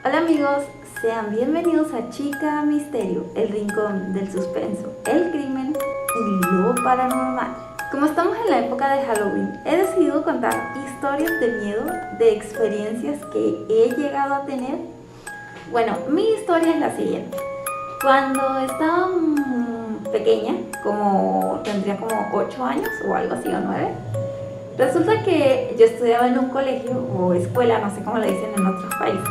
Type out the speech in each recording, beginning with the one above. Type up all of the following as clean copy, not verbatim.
Hola amigos, sean bienvenidos a Chica Misterio, el rincón del suspenso, el crimen y lo paranormal. Como estamos en la época de Halloween, he decidido contar historias de miedo, de experiencias que he llegado a tener. Bueno, mi historia es la siguiente. Cuando estaba pequeña, tendría como 8 años o algo así, o 9, resulta que yo estudiaba en un colegio o escuela, no sé cómo le dicen en otros países.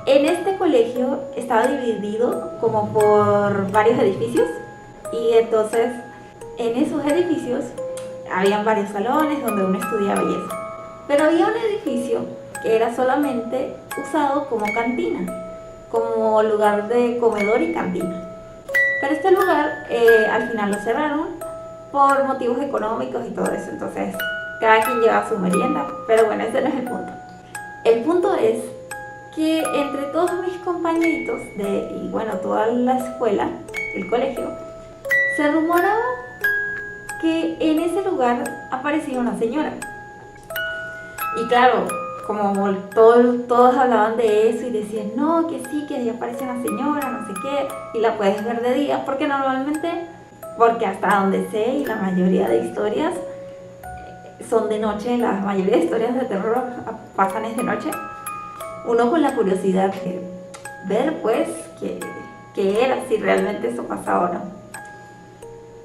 En este colegio estaba dividido como por varios edificios y entonces en esos edificios habían varios salones donde uno estudiaba y eso. Pero había un edificio que era solamente usado como cantina, como lugar de comedor y cantina. Pero este lugar al final lo cerraron por motivos económicos y todo eso. Entonces cada quien lleva su merienda, pero bueno, ese no es el punto. El punto es que entre todos mis compañeritos y bueno, toda la escuela, el colegio, se rumoraba que en ese lugar aparecía una señora. Y claro, como todos hablaban de eso y decían, no, que sí, que ahí aparece una señora, no sé qué, y la puedes ver de día, porque hasta donde sé y la mayoría de historias son de noche, la mayoría de historias de terror pasan es de noche. Uno con la curiosidad de ver pues qué era, si realmente eso pasaba o no.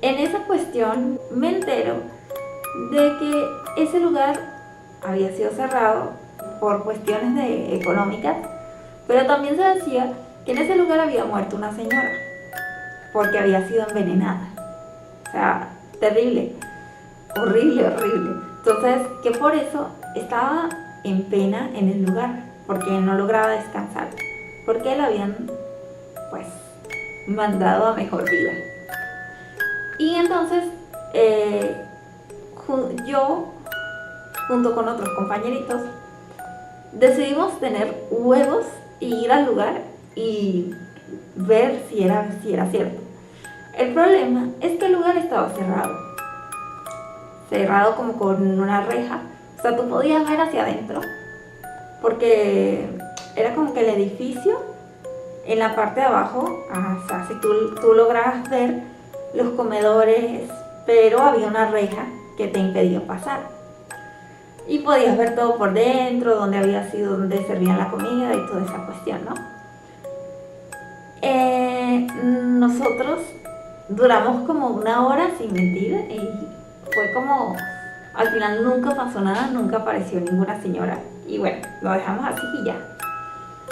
En esa cuestión me entero de que ese lugar había sido cerrado por cuestiones económicas, pero también se decía que en ese lugar había muerto una señora porque había sido envenenada. O sea, terrible, horrible, horrible. Entonces, que por eso estaba en pena en el lugar, porque no lograba descansar, porque la habían pues mandado a mejor vida. Y entonces yo junto con otros compañeritos decidimos tener huevos y ir al lugar y ver si era cierto. El problema es que el lugar estaba cerrado como con una reja, o sea, tú podías ver hacia adentro, porque era como que el edificio en la parte de abajo, o sea, si tú lograbas ver los comedores, pero había una reja que te impedía pasar. Y podías ver todo por dentro, donde había sido, donde servían la comida y toda esa cuestión, ¿no? Nosotros duramos como 1 hora sin mentir y fue como, al final nunca pasó nada, nunca apareció ninguna señora. Y bueno, lo dejamos así y ya.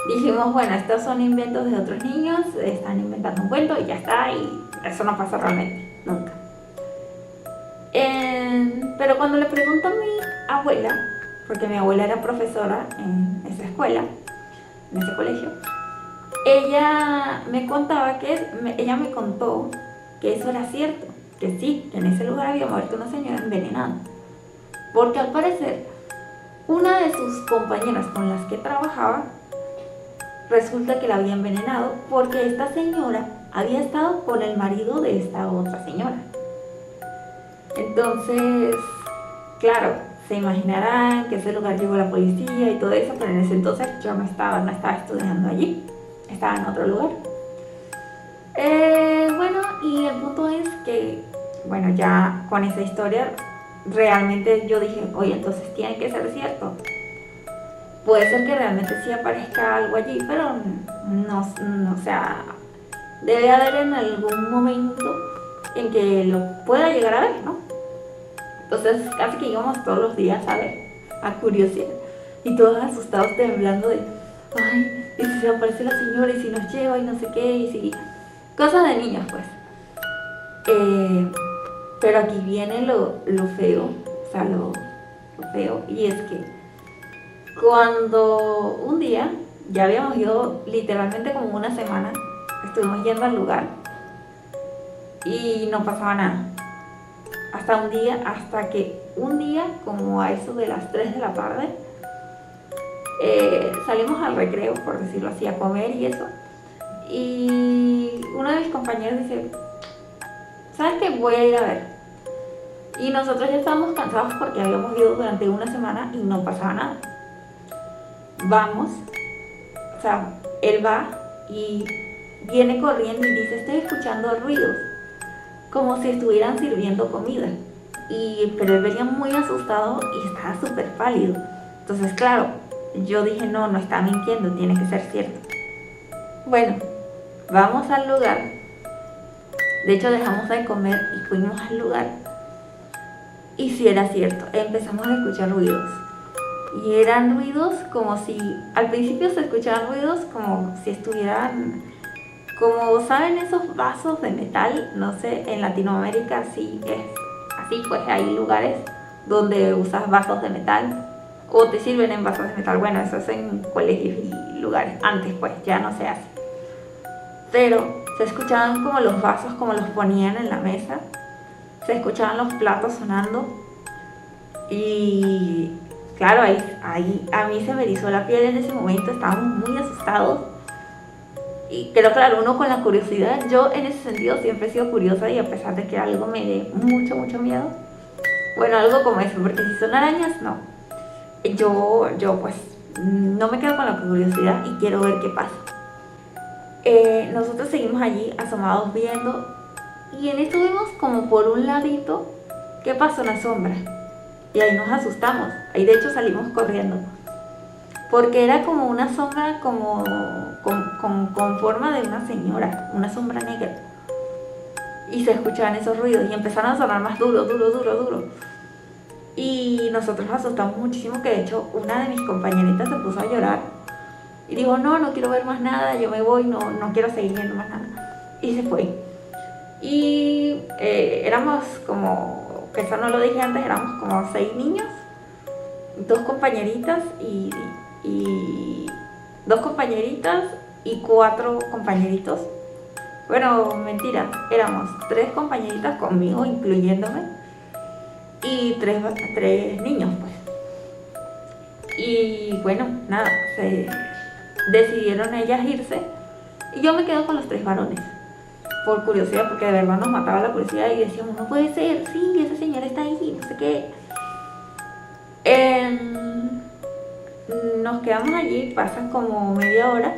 Dijimos, bueno, estos son inventos de otros niños, están inventando un cuento y ya está, y eso no pasa realmente, nunca. Pero cuando le pregunto a mi abuela, porque mi abuela era profesora en esa escuela, en ese colegio, ella me contó que eso era cierto, que sí, que en ese lugar había muerto una señora envenenada, porque al parecer una de sus compañeras con las que trabajaba resulta que la había envenenado porque esta señora había estado con el marido de esta otra señora. Entonces, claro, se imaginarán que ese lugar llegó la policía y todo eso, pero en ese entonces yo no estaba estudiando allí, estaba en otro lugar. Bueno, y el punto es que, bueno, ya con esa historia, realmente yo dije, oye, entonces tiene que ser cierto. Puede ser que realmente sí aparezca algo allí, pero no, o sea, debe haber en algún momento en que lo pueda llegar a ver, ¿no? Entonces casi que íbamos todos los días a ver, a curiosidad, y todos asustados temblando de, ay, y si se aparece la señora y si nos lleva y no sé qué, y si... Cosas de niños pues. Pero aquí viene lo feo, o sea, lo feo, y es que cuando un día, ya habíamos ido literalmente como una semana, estuvimos yendo al lugar y no pasaba nada. Hasta que un día, como a eso de las 3 de la tarde, salimos al recreo, por decirlo así, a comer y eso. Y uno de mis compañeros dice, ¿sabes qué? Voy a ir a ver. Y nosotros ya estábamos cansados porque habíamos ido durante una semana y no pasaba nada. Vamos, O sea, él va y viene corriendo y dice, estoy escuchando ruidos, como si estuvieran sirviendo comida. Pero él venía muy asustado y estaba súper pálido. Entonces, claro, yo dije, no, no está mintiendo, tiene que ser cierto. Bueno, vamos al lugar. De hecho, dejamos de comer y fuimos al lugar. Y sí era cierto, empezamos a escuchar ruidos. Y eran ruidos como si, al principio se escuchaban ruidos como si estuvieran, como saben esos vasos de metal, no sé, en Latinoamérica sí es así, pues hay lugares donde usas vasos de metal o te sirven en vasos de metal. Bueno, eso es en colegios y lugares, antes pues ya no se hace. Pero se escuchaban como los vasos, como los ponían en la mesa, se escuchaban los platos sonando y claro, ahí a mí se me erizó la piel en ese momento, estábamos muy asustados. Pero claro, uno con la curiosidad, yo en ese sentido siempre he sido curiosa y a pesar de que algo me dé mucho miedo, bueno, algo como eso, porque si son arañas, no. Yo pues no me quedo con la curiosidad y quiero ver qué pasa. Nosotros seguimos allí asomados viendo y en esto vimos como por un ladito que pasó una sombra y ahí nos asustamos, ahí de hecho salimos corriendo porque era como una sombra como con forma de una señora, una sombra negra, y se escuchaban esos ruidos y empezaron a sonar más duro y nosotros nos asustamos muchísimo, que de hecho una de mis compañeritas se puso a llorar y dijo, no quiero ver más nada, yo me voy, no quiero seguir viendo más nada, y se fue. Y éramos como, que eso no lo dije antes, éramos como 6 niños, 2 compañeritas y 2 compañeritas y 4 compañeritos. Bueno, mentira, éramos 3 compañeritas conmigo, incluyéndome, y 3 niños, pues. Y bueno, nada, decidieron ellas irse y yo me quedo con los 3 varones. Por curiosidad, porque de verdad nos mataba la curiosidad y decíamos, no puede ser, sí, esa señora está ahí, no sé qué. Nos quedamos allí, pasan como media hora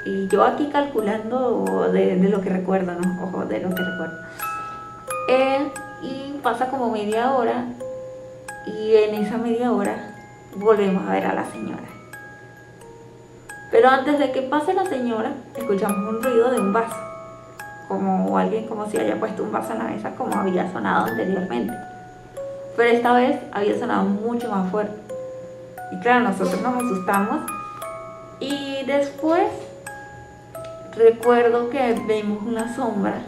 y yo aquí calculando de lo que recuerdo, ¿no? Ojo, de lo que recuerdo. Y pasa como media hora y en esa media hora volvemos a ver a la señora. Pero antes de que pase la señora, escuchamos un ruido de un vaso, como alguien como si haya puesto un vaso en la mesa, como había sonado anteriormente, pero esta vez había sonado mucho más fuerte y claro, nosotros nos asustamos y después recuerdo que vimos una sombra,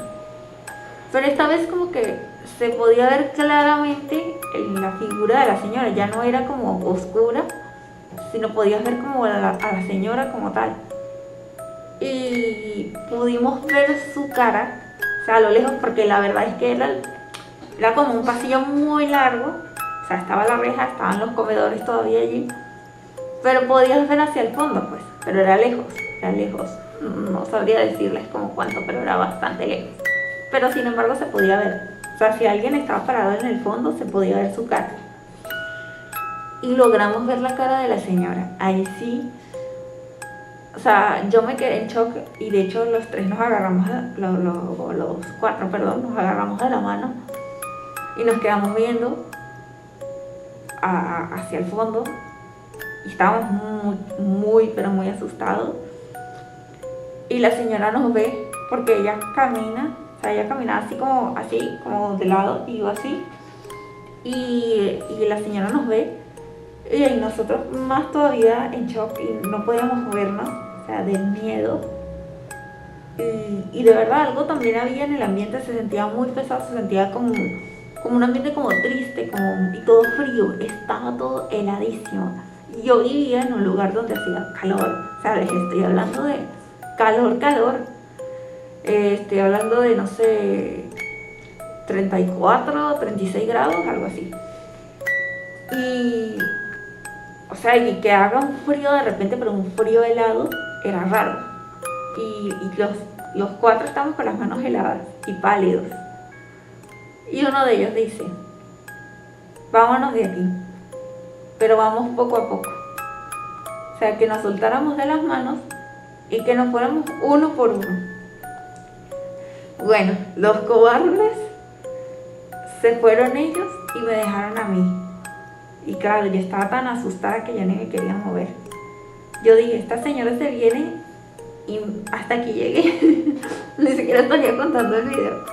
pero esta vez como que se podía ver claramente la figura de la señora, ya no era como oscura, sino podías ver como a la señora como tal. Y pudimos ver su cara, o sea, a lo lejos, porque la verdad es que era como un pasillo muy largo, o sea, estaba la reja, estaban los comedores todavía allí, pero podías ver hacia el fondo, pues, pero era lejos, no sabría decirles como cuánto, pero era bastante lejos, pero sin embargo se podía ver, o sea, si alguien estaba parado en el fondo, se podía ver su cara, y logramos ver la cara de la señora, ahí sí. O sea, yo me quedé en shock y de hecho los 3 nos agarramos, los 4, perdón, nos agarramos de la mano y nos quedamos viendo hacia el fondo y estábamos pero muy asustados. Y la señora nos ve porque ella camina, o sea, ella caminaba así como de lado y yo así. Y la señora nos ve y nosotros más todavía en shock y no podíamos movernos. Del miedo y de verdad algo también había en el ambiente, se sentía muy pesado, se sentía como un ambiente como triste y todo frío, estaba todo heladísimo. Yo vivía en un lugar donde hacía calor, o sea, les estoy hablando de calor, estoy hablando de no sé, 34, 36 grados, algo así. O sea, y que haga un frío de repente, pero un frío helado, era raro. Y los 4 estábamos con las manos heladas y pálidos. Y uno de ellos dice, vámonos de aquí, pero vamos poco a poco. O O sea, que nos soltáramos de las manos y que nos fuéramos uno por uno. Bueno, los cobardes se fueron ellos y me dejaron a mí. Y claro, yo estaba tan asustada que ya ni me quería mover. Yo dije, esta señora se viene y hasta aquí llegué. Ni siquiera estaría contando el video.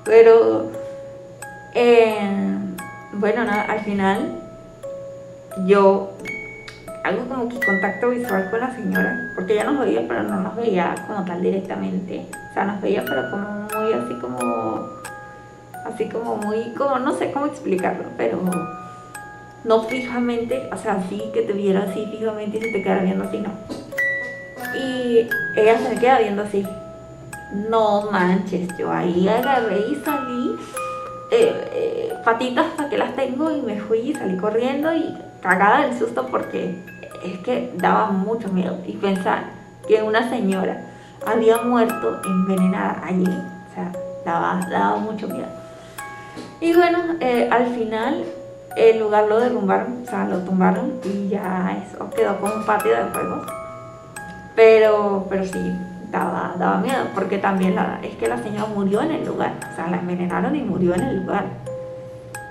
Pero, bueno, nada, al final yo hago como que contacto visual con la señora, porque ella nos veía, pero no nos veía como tal directamente. O sea, nos veía, pero como muy así como muy, como no sé cómo explicarlo, pero no fijamente, o sea, así que te viera así fijamente y se te quedara viendo así, no. Y ella se me queda viendo así. No manches, yo ahí agarré y salí, patitas para que las tengo, y me fui y salí corriendo y cagada del susto porque es que daba mucho miedo. Y pensar que una señora había muerto envenenada allí, o sea, daba mucho miedo. Y bueno, al final el lugar lo derrumbaron, o sea, lo tumbaron y ya eso quedó como un patio de juegos. Pero sí, daba miedo, porque también es que la señora murió en el lugar, o sea, la envenenaron y murió en el lugar.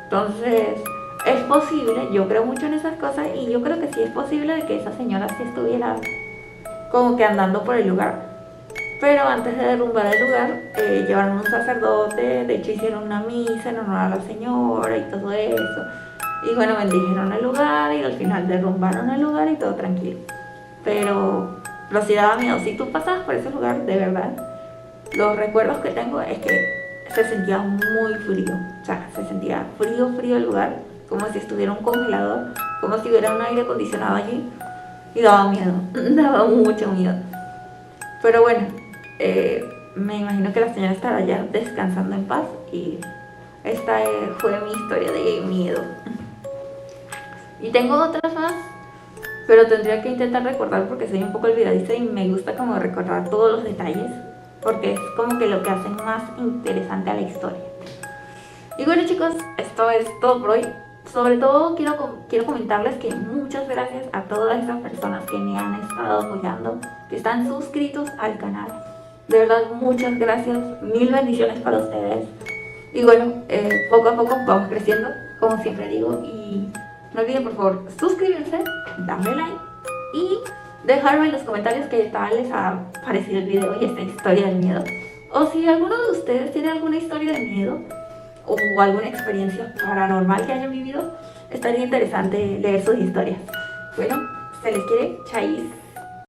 Entonces, es posible, yo creo mucho en esas cosas, y yo creo que sí es posible de que esa señora sí estuviera como que andando por el lugar. Pero antes de derrumbar el lugar, llevaron un sacerdote, de hecho hicieron una misa en honor a la señora y todo eso. Y bueno, bendijeron el lugar y al final derrumbaron el lugar y todo tranquilo. Pero sí daba miedo. Si tú pasabas por ese lugar, de verdad, los recuerdos que tengo es que se sentía muy frío. O sea, se sentía frío el lugar, como si estuviera un congelador, como si hubiera un aire acondicionado allí. Y daba miedo, daba mucho miedo. Pero bueno, me imagino que la señora estará ya descansando en paz, y esta fue mi historia de miedo. Y tengo otras más, pero tendría que intentar recordar porque soy un poco olvidadiza y me gusta como recordar todos los detalles, porque es como que lo que hace más interesante a la historia. Y bueno, chicos, esto es todo por hoy. Sobre todo quiero comentarles que muchas gracias a todas esas personas que me han estado apoyando, que están suscritos al canal. De verdad, muchas gracias, mil bendiciones para ustedes. Y bueno, poco a poco vamos creciendo, como siempre digo, y no olviden por favor suscribirse, darle like y dejarme en los comentarios qué tal les ha parecido el video y esta historia del miedo. O si alguno de ustedes tiene alguna historia de miedo o alguna experiencia paranormal que hayan vivido, estaría interesante leer sus historias. Bueno, se les quiere, chais.